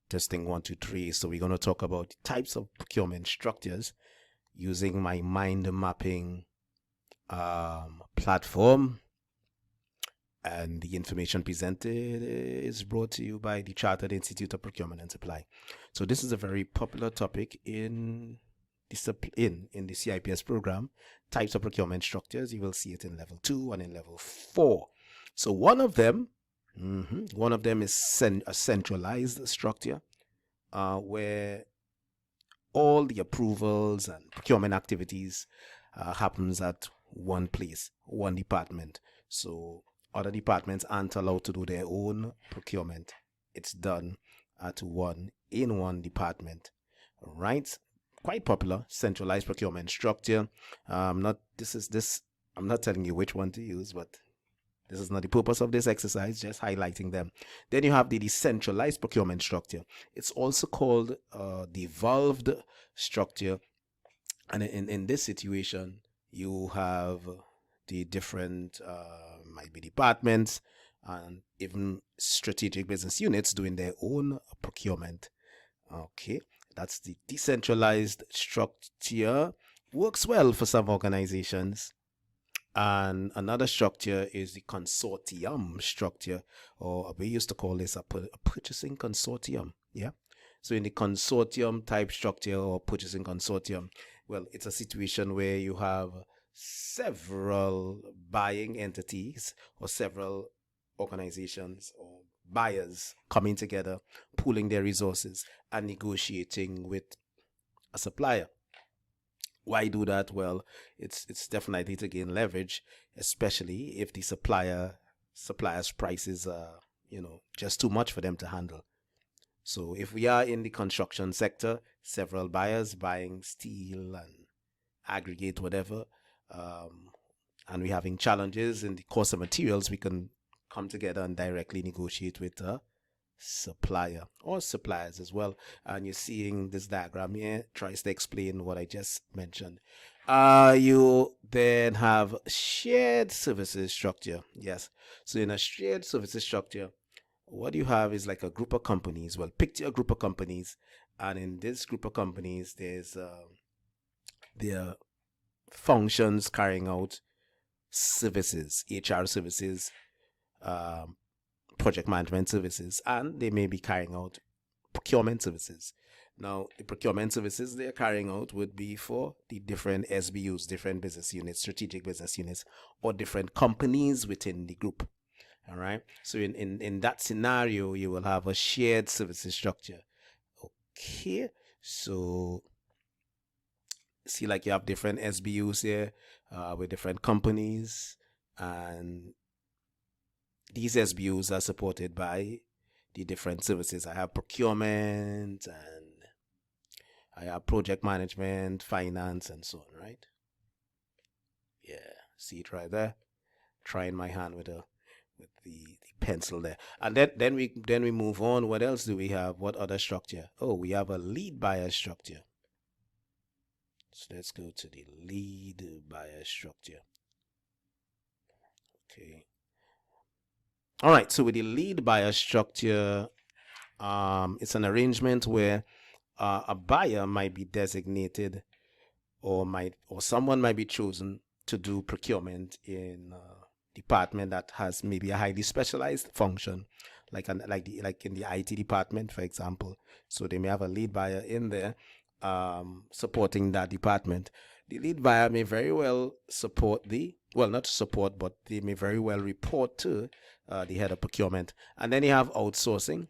Testing 1, 2, 3. So we're going to talk about types of procurement structures using my mind mapping platform. And the information presented is brought to you by the Chartered Institute of Procurement and Supply. So this is a very popular topic in the CIPS program. Types of procurement structures. You will see it in level 2 and in level 4. So one of them is a centralized structure where all the approvals and procurement activities happens at one place, one department. So other departments aren't allowed to do their own procurement. It's done at one department, right? Quite popular, centralized procurement structure. I'm not telling you which one to use, but this is not the purpose of this exercise, just highlighting them. Then you have the decentralized procurement structure. It's also called devolved structure. And in this situation, you have the different, might be departments and even strategic business units doing their own procurement. Okay, that's the decentralized structure. Works well for some organizations. And another structure is the consortium structure, or we used to call this a purchasing consortium. Yeah. So in the consortium type structure or purchasing consortium, well, it's a situation where you have several buying entities or several organizations or buyers coming together, pooling their resources and negotiating with a supplier. Why do that? Well, it's definitely to gain leverage, especially if the supplier's prices are, just too much for them to handle. So if we are in the construction sector, several buyers buying steel and aggregate whatever, and we're having challenges in the cost of materials, we can come together and directly negotiate with a supplier or suppliers as well. And you're seeing this diagram here tries to explain what I just mentioned. You then have shared services structure. Yes, so in a shared services structure, what you have is like a group of companies. Well, picture a group of companies, and in this group of companies there's their functions carrying out services, HR services, project management services, and they may be carrying out procurement services. Now, the procurement services they're carrying out would be for the different SBUs, different business units, strategic business units, or different companies within the group. All right. So in that scenario, you will have a shared services structure. Okay. So see, like you have different SBUs here with different companies, and these SBUs are supported by the different services. I have procurement and I have project management, finance, and so on, right? Yeah, see it right there. Trying my hand with the pencil there. And then we move on. What else do we have? What other structure? Oh, we have a lead buyer structure. So let's go to the lead buyer structure. Okay. All right, so with the lead buyer structure, it's an arrangement where a buyer might be designated or someone might be chosen to do procurement in a department that has maybe a highly specialized function, like in the IT department, for example. So they may have a lead buyer in there supporting that department. The lead buyer may very well but they may very well report to the head of procurement. And then you have outsourcing.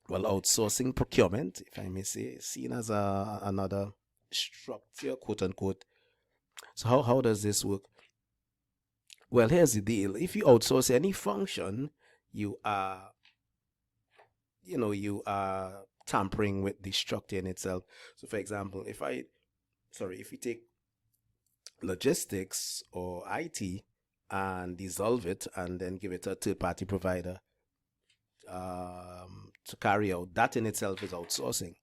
Well, outsourcing procurement, if I may say, seen as another structure, quote unquote. So how does this work? Well, here's the deal. If you outsource any function, you are tampering with the structure in itself. So for example, if you take logistics or IT and dissolve it and then give it a third-party provider to carry out, that in itself is outsourcing.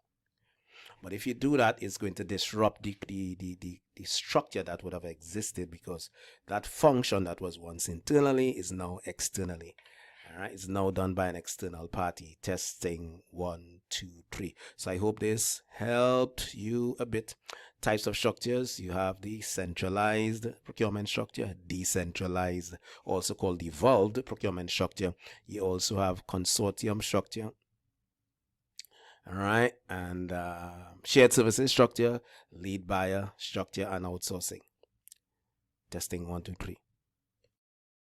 But if you do that, it's going to disrupt the structure that would have existed, because that function that was once internally is now externally. All right, it's now done by an external party. Testing 1, 2, 3. So I hope this helped you a bit. Types of structures: you have the centralized procurement structure, decentralized, also called devolved procurement structure. You also have consortium structure. All right, and shared services structure, lead buyer structure, and outsourcing. Testing 1, 2, 3.